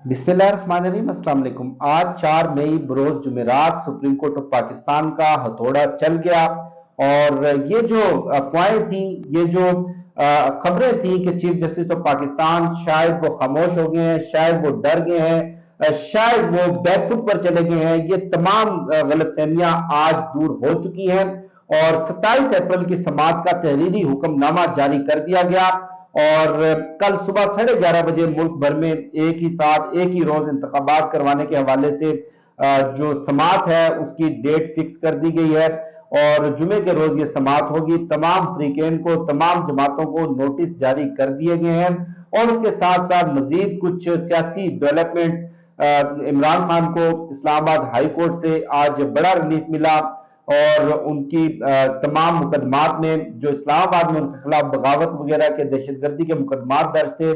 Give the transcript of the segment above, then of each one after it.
बिस्मिल्लाहिर्रहमानिर्रहीम। अस्सलाम वालेकुम। आज 4 मई बरोज जुमेरात सुप्रीम कोर्ट ऑफ पाकिस्तान का हथौड़ा चल गया और ये जो अफवाहें थी, ये जो खबरें थी कि चीफ जस्टिस ऑफ पाकिस्तान शायद वो खामोश हो गए हैं, शायद वो डर गए हैं, शायद वो बैकफुट पर चले गए हैं, ये तमाम गलतफहमियां आज दूर हो चुकी हैं और 27 अप्रैल की समाअत का तहरीरी हुक्मनामा जारी कर दिया गया और कल सुबह 11:30 बजे मुल्क भर में एक ही साथ एक ही रोज इंतखाबात करवाने के हवाले से जो समाअत है उसकी डेट फिक्स कर दी गई है और जुमे के रोज ये समाअत होगी। तमाम फ्रीकेन को, तमाम जमातों को नोटिस जारी कर दिए गए हैं और उसके साथ साथ मजीद कुछ सियासी डेवलपमेंट्स, इमरान खान को इस्लामाबाद हाई कोर्ट से आज बड़ा रिलीफ मिला और उनकी तमाम मुकदमात में जो इस्लामाबाद में उनके खिलाफ बगावत वगैरह के, दहशतगर्दी के मुकदमात दर्ज थे,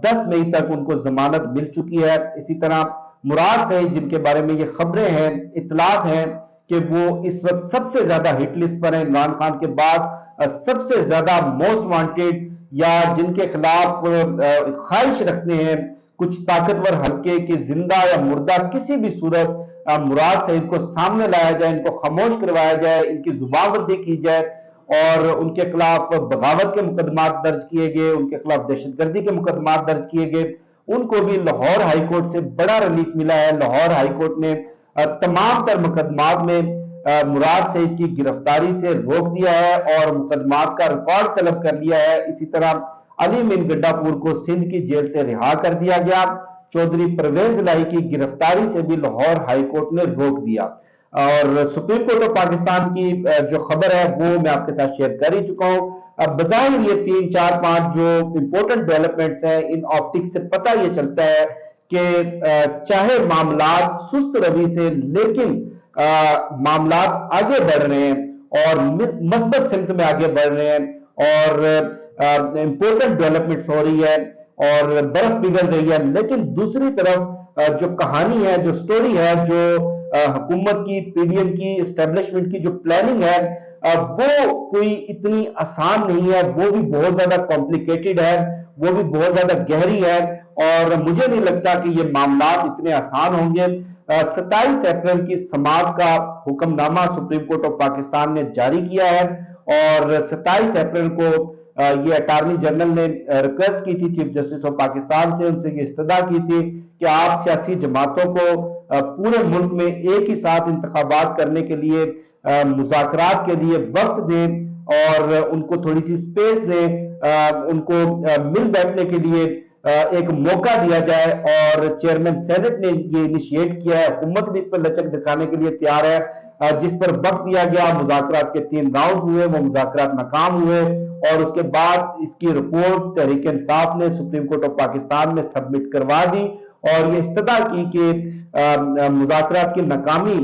10 मई तक उनको जमानत मिल चुकी है। इसी तरह मुराद सईद, जिनके बारे में ये खबरें हैं, इतलात हैं कि वो इस वक्त सबसे ज्यादा हिट लिस्ट पर है, इमरान खान के बाद सबसे ज्यादा मोस्ट वांटेड या जिनके खिलाफ ख्वाहिश रखते हैं कुछ ताकतवर हल्के की जिंदा या मुर्दा किसी भी सूरत मुराद सईद को सामने लाया जाए, इनको खामोश करवाया जाए, इनकी जुबानबंदी की जाए और उनके खिलाफ बगावत के मुकदमात दर्ज किए गए, उनके खिलाफ दहशतगर्दी के मुकदमात दर्ज किए गए। उनको भी लाहौर हाई कोर्ट से बड़ा रिलीफ मिला है। लाहौर हाई कोर्ट ने तमाम तर मुकदमात में मुराद सईद की गिरफ्तारी से रोक दिया है और मुकदमात का रिकॉर्ड तलब कर लिया है। इसी तरह अली मीन गड्डापुर को सिंध की जेल से रिहा कर दिया गया। चौधरी परवेज इलाही की गिरफ्तारी से भी लाहौर हाई कोर्ट ने रोक दिया और सुप्रीम कोर्ट ऑफ पाकिस्तान की जो खबर है वो मैं आपके साथ शेयर कर ही चुका हूं। अब बज़ाहिर ये 3, 4, 5 जो इंपॉर्टेंट डेवलपमेंट्स हैं, इन ऑप्टिक्स से पता ये चलता है कि चाहे मामलात सुस्त रवि से, लेकिन मामलात आगे बढ़ रहे हैं और मस्बत सिमत में आगे बढ़ रहे हैं और इंपॉर्टेंट डेवलपमेंट्स हो रही है और बर्फ पिघल रही है। लेकिन दूसरी तरफ जो कहानी है, जो स्टोरी है, जो हुकूमत की, पीडीएम की, एस्टेब्लिशमेंट की जो प्लानिंग है वो कोई इतनी आसान नहीं है, वो भी बहुत ज्यादा कॉम्प्लिकेटेड है, वो भी बहुत ज्यादा गहरी है और मुझे नहीं लगता कि ये मामला इतने आसान होंगे। 27 अप्रैल की समाअत का hukamnama supreme court of Pakistan ने जारी किया है और 27 अप्रैल को ये अटॉर्नी जनरल ने रिक्वेस्ट की थी चीफ जस्टिस ऑफ पाकिस्तान से, उनसे ये इस्तदा की थी कि आप सियासी जमातों को पूरे मुल्क में एक ही साथ इंतखाबात करने के लिए, मुज़ाकरात के लिए वक्त दें और उनको थोड़ी सी स्पेस दें, उनको मिल बैठने के लिए एक मौका दिया जाए और चेयरमैन सेनेट ने ये इनिशिएट किया है। हुकूमत भी इस पर लचक दिखाने के लिए तैयार है। जिस पर वक्त दिया गया, मुज़ाकरात के 3 राउंड हुए, वो मुज़ाकरात नाकाम हुए और उसके बाद इसकी रिपोर्ट तहरीक इंसाफ ने सुप्रीम कोर्ट ऑफ पाकिस्तान में सबमिट करवा दी और ये इस्तदा की कि मुज़ाकरात की नाकामी,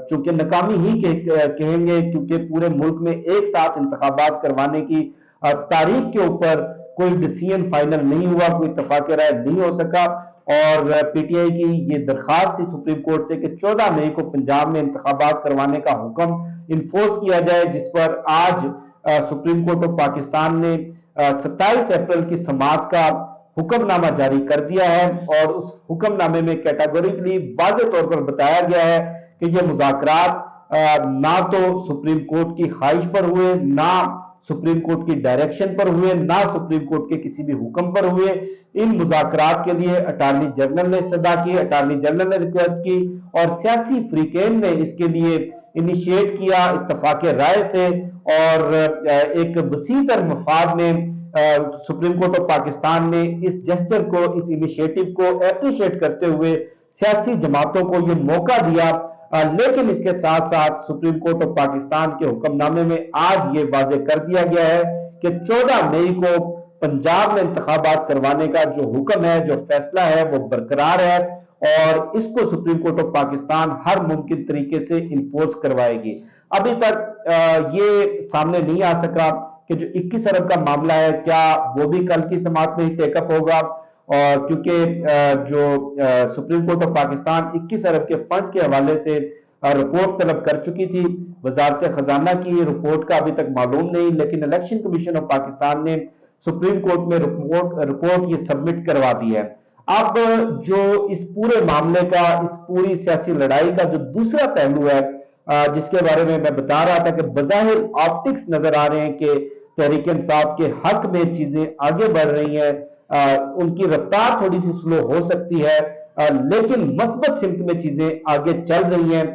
चूंकि नाकामी ही कहेंगे क्योंकि पूरे मुल्क में एक साथ इंतखाबात करवाने की तारीख के ऊपर कोई डिसीजन फाइनल नहीं हुआ, कोई इत्तफाक राय नहीं हो सका और पीटीआई की ये दरखास्त थी सुप्रीम कोर्ट से कि 14 मई को पंजाब में इंतखाबात करवाने का हुक्म इन्फोर्स किया जाए, जिस पर आज सुप्रीम कोर्ट ऑफ पाकिस्तान ने 27 अप्रैल की समाअत का हुक्मनामा जारी कर दिया है और उस हुक्मनामे में कैटेगोरिकली वाज़ेह तौर पर बताया गया है कि ये मुज़ाकरात ना तो सुप्रीम कोर्ट की ख्वाहिश पर हुए, ना सुप्रीम कोर्ट की डायरेक्शन पर हुए, ना सुप्रीम कोर्ट के किसी भी हुक्म पर हुए। इन मुज़ाकरात के लिए अटॉर्नी जनरल ने इस्तदा की, अटॉर्नी जनरल ने रिक्वेस्ट की और सियासी फ्रीकेन ने इसके लिए इनिशिएट किया इत्तफाक राय से और एक वसीतर मफाद में सुप्रीम कोर्ट ऑफ पाकिस्तान ने इस जेस्चर को, इस इनिशिएटिव को एप्रिशिएट करते हुए सियासी जमातों को ये मौका दिया। लेकिन इसके साथ साथ सुप्रीम कोर्ट ऑफ पाकिस्तान के हुक्मनामे में आज ये वाज़ेह कर दिया गया है कि 14 मई को पंजाब में इंतखाबात करवाने का जो हुक्म है, जो फैसला है, वो बरकरार है और इसको सुप्रीम कोर्ट ऑफ पाकिस्तान हर मुमकिन तरीके से इन्फोर्स करवाएगी। अभी तक ये सामने नहीं आ सका कि जो 21 अरब का मामला है, क्या वो भी कल की समाअत में ही टेकअप होगा और क्योंकि जो सुप्रीम कोर्ट ऑफ पाकिस्तान 21 अरब के फंड के हवाले से रिपोर्ट तलब कर चुकी थी, वजारत खजाना की रिपोर्ट का अभी तक मालूम नहीं, लेकिन इलेक्शन कमीशन ऑफ पाकिस्तान ने सुप्रीम कोर्ट में रिपोर्ट ये सबमिट करवा दी है। اب जो इस पूरे मामले का, इस पूरी सियासी लड़ाई का जो दूसरा पहलू है, जिसके बारे में मैं बता रहा था कि बज़ाहिर ऑप्टिक्स नजर आ रहे हैं कि तहरीक इंसाफ के हक में चीजें आगे बढ़ रही हैं, उनकी रफ्तार थोड़ी सी स्लो हो सकती है, लेकिन मस्बत सिमत में चीजें आगे चल रही हैं।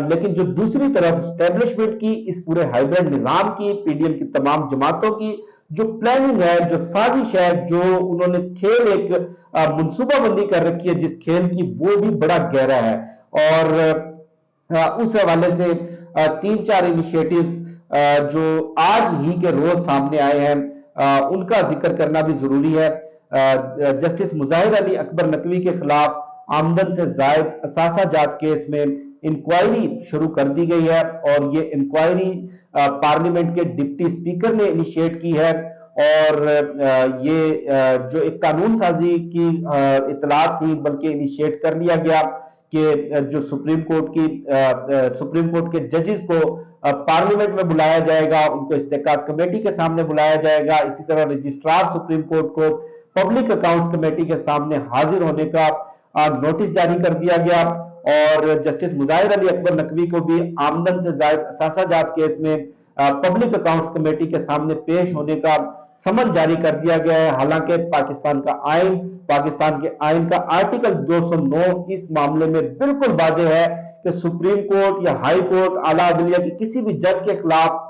लेकिन जो दूसरी तरफ स्टैब्लिशमेंट की, इस पूरे हाइब्रिड निजाम की, पीडीएम की तमाम जमातों की जो प्लानिंग है, जो साजिश है, जो उन्होंने खेल एक मनसूबाबंदी कर रखी है जिस खेल की, वो भी बड़ा गहरा है। और उस हवाले से तीन चार इनिशिएटिव्स जो आज ही के रोज सामने आए हैं, उनका जिक्र करना भी जरूरी है। जस्टिस मुजाहिर अली अकबर नकवी के खिलाफ आमदन से जायद असासा जात केस में इंक्वायरी शुरू कर दी गई है, और ये इंक्वायरी पार्लियामेंट के डिप्टी स्पीकर ने इनिशिएट की है। और ये जो एक कानून साजी की इतलात थी, बल्कि इनिशिएट कर लिया गया कि जो सुप्रीम कोर्ट के जजेस को पार्लियामेंट में बुलाया जाएगा, उनको इस्तेकात कमेटी के सामने बुलाया जाएगा। इसी तरह रजिस्ट्रार सुप्रीम कोर्ट को पब्लिक अकाउंट्स कमेटी के सामने हाजिर होने का नोटिस जारी कर दिया गया, और जस्टिस मुजाहिर अली अकबर नकवी को भी आमदन से जायद असासा जात केस में पब्लिक अकाउंट्स कमेटी के सामने पेश होने का समन जारी कर दिया गया है। हालांकि पाकिस्तान के आइन का आर्टिकल 209 इस मामले में बिल्कुल वाज़ेह है कि सुप्रीम कोर्ट या हाई कोर्ट, आला अदलिया की किसी भी जज के खिलाफ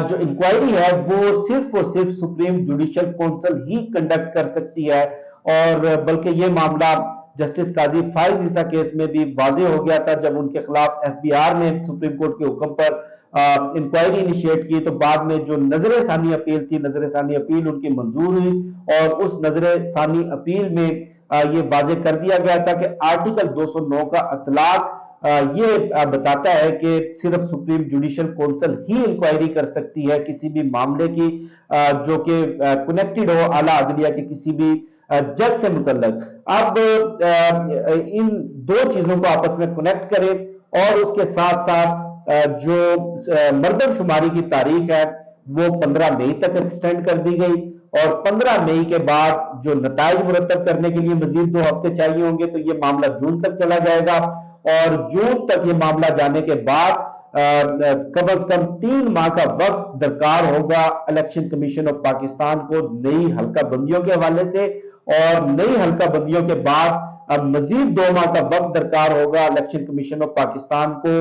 जो इंक्वायरी है वो सिर्फ और सिर्फ सुप्रीम जुडिशियल काउंसिल ही कंडक्ट कर सकती है। और बल्कि ये मामला जस्टिस काजी फाइज ईसा केस में भी वाज़ेह हो गया था, जब उनके खिलाफ एफबीआर ने सुप्रीम कोर्ट के हुक्म पर इंक्वायरी इनिशिएट की, तो बाद में जो नजर सानी अपील थी, नजर सानी अपील उनकी मंजूर हुई, और उस नजर सानी अपील में ये वाज़ेह कर दिया गया था कि आर्टिकल 209 का इतलाक ये बताता है कि सिर्फ सुप्रीम जुडिशियल काउंसिल ही इंक्वायरी कर सकती है किसी भी मामले की जो कि कनेक्टेड हो आला अदलिया के किसी भी जज से मुतल्लक। अब इन दो चीजों को आपस में कनेक्ट करें, और उसके साथ साथ जो मर्दमशुमारी की तारीख है वो 15 मई तक एक्सटेंड कर दी गई, और 15 मई के बाद जो नताइज मुरतब करने के लिए मजीद 2 हफ्ते चाहिए होंगे, तो ये मामला जून तक चला जाएगा। और जून तक ये मामला जाने के बाद कम से कम 3 माह का वक्त दरकार होगा इलेक्शन कमीशन ऑफ पाकिस्तान को नई हल्का बंदियों के हवाले से, और नई हल्का बंदियों के बाद अब मजीद 2 माह का वक्त दरकार होगा इलेक्शन कमीशन ऑफ पाकिस्तान को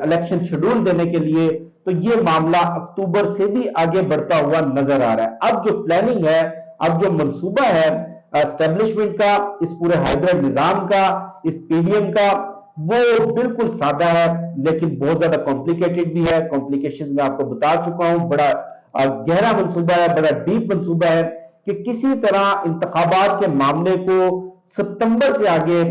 इलेक्शन शेड्यूल देने के लिए। तो ये मामला अक्टूबर से भी आगे बढ़ता हुआ नजर आ रहा है। अब जो प्लानिंग है, अब जो मंसूबा है एस्टेब्लिशमेंट का, इस पूरे हाइब्रिड निजाम का, इस पीडीएम का, वो बिल्कुल सादा है लेकिन बहुत ज्यादा कॉम्प्लिकेटेड भी है। कॉम्प्लिकेशन मैं आपको बता चुका हूं, बड़ा गहरा मंसूबा है, बड़ा डीप मंसूबा है कि किसी तरह इंतखाबात के मामले को सितंबर से आगे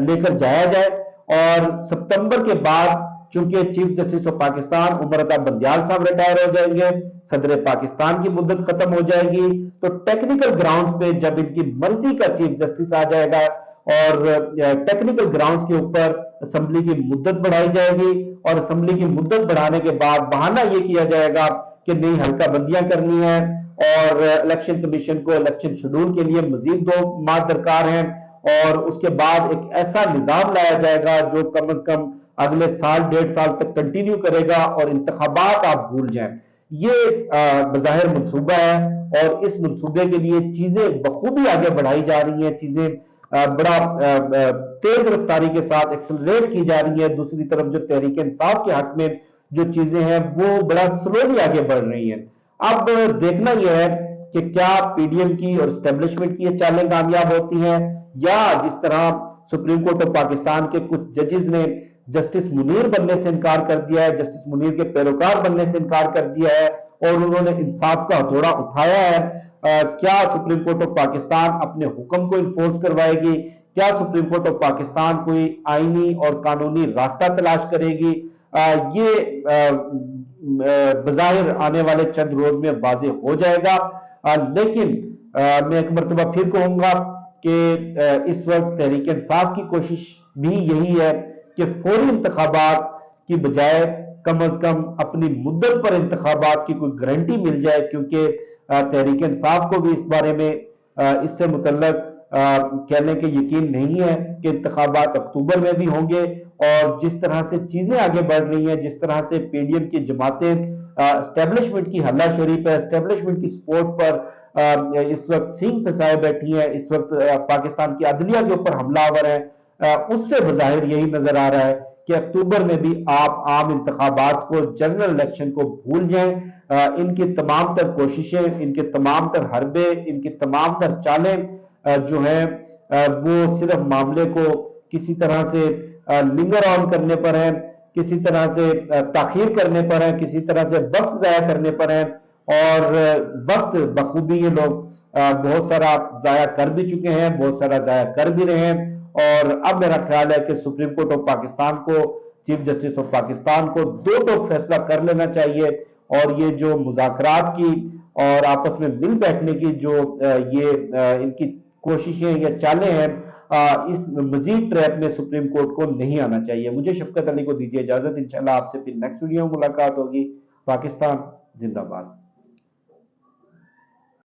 लेकर जाया जाए, और सितंबर के बाद चूंकि chief justice of Pakistan Umar Ata Bandial साहब रिटायर हो जाएंगे, सदर पाकिस्तान की मुद्दत खत्म हो जाएगी, तो टेक्निकल ग्राउंड्स पे जब इनकी मर्जी का चीफ जस्टिस आ जाएगा और टेक्निकल ग्राउंड्स के ऊपर असेंबली की मुद्दत बढ़ाई जाएगी, और असेंबली की मुद्दत बढ़ाने के बाद बहाना यह किया जाएगा कि नई हल्का बंदियां करनी है, और इलेक्शन कमीशन को इलेक्शन शेड्यूल के लिए मजीद 2 माह दरकार है, और उसके बाद एक ऐसा निजाम लाया जाएगा जो कम से कम अगले साल 1.5 साल तक कंटिन्यू करेगा, और इंतखाबात आप भूल जाएं। ये बज़ाहिर मंसूबा है, और इस मंसूबे के लिए चीजें बखूबी आगे बढ़ाई जा रही हैं, चीजें बड़ा तेज रफ्तारी के साथ एक्सेलरेट की जा रही है। दूसरी तरफ जो तहरीक इंसाफ के हक में जो चीजें हैं वो बड़ा स्लोली आगे बढ़ रही हैं। अब देखना यह है कि क्या पीडीएम की और एस्टेब्लिशमेंट की ये चालें कामयाब होती हैं, या जिस तरह सुप्रीम कोर्ट ऑफ पाकिस्तान के कुछ जजेस ने जस्टिस मुनीर बनने से इनकार कर दिया है, जस्टिस मुनीर के पैरोकार बनने से इनकार कर दिया है, और उन्होंने इंसाफ का हथौड़ा उठाया है। क्या सुप्रीम कोर्ट ऑफ पाकिस्तान अपने हुक्म को इन्फोर्स करवाएगी? क्या सुप्रीम कोर्ट ऑफ पाकिस्तान कोई आईनी और कानूनी रास्ता तलाश करेगी? ये बज़ाहिर आने वाले चंद रोज में वाज़ेह हो जाएगा। लेकिन मैं एक मरतबा फिर कहूंगा कि इस वक्त तहरीक इंसाफ की कोशिश भी यही है कि फौरी इंतखाबात की बजाय कम अज कम अपनी मुद्दत पर इंतखाबात की कोई गारंटी मिल जाए, क्योंकि तहरीक इंसाफ को भी इस बारे में इससे मुतल्लक कहने के यकीन नहीं है कि इंतखाबात अक्टूबर में भी होंगे। और जिस तरह से चीजें आगे बढ़ रही हैं, जिस तरह से पीडीएम की जमातें एस्टेब्लिशमेंट की हल्लाशेरी पर, एस्टेब्लिशमेंट की सपोर्ट पर इस वक्त सींग फंसाए बैठी हैं, इस वक्त पाकिस्तान की अदलिया के ऊपर हमलावर है, उससे बज़ाहिर यही नजर आ रहा है कि अक्टूबर में भी आप आम इंतखाबात को, जनरल इलेक्शन को भूल जाएं। इनकी तमाम तर कोशिशें, इनके तमाम तर हरबे, इनकी तमाम तर चालें जो है वो सिर्फ मामले को किसी तरह से लिंगर ऑन करने पर है, किसी तरह से ताखीर करने पर है, किसी तरह से वक्त जाया करने पर है। और वक्त बखूबी ये लोग बहुत सारा जाया कर भी चुके हैं, बहुत सारा जाया कर भी रहे हैं। और अब मेरा ख्याल है कि सुप्रीम कोर्ट ऑफ पाकिस्तान को, चीफ जस्टिस ऑफ पाकिस्तान को दो टोक फैसला कर लेना चाहिए। और ये जो मुज़ाकरात की और आपस में मिल बैठने की जो ये इनकी कोशिशें या चालें हैं, इस मजीद ट्रैप में सुप्रीम कोर्ट को नहीं आना चाहिए। मुझे शफकत अली को दीजिए इजाजत, इंशाल्लाह आपसे फिर नेक्स्ट वीडियो में मुलाकात होगी। पाकिस्तान जिंदाबाद।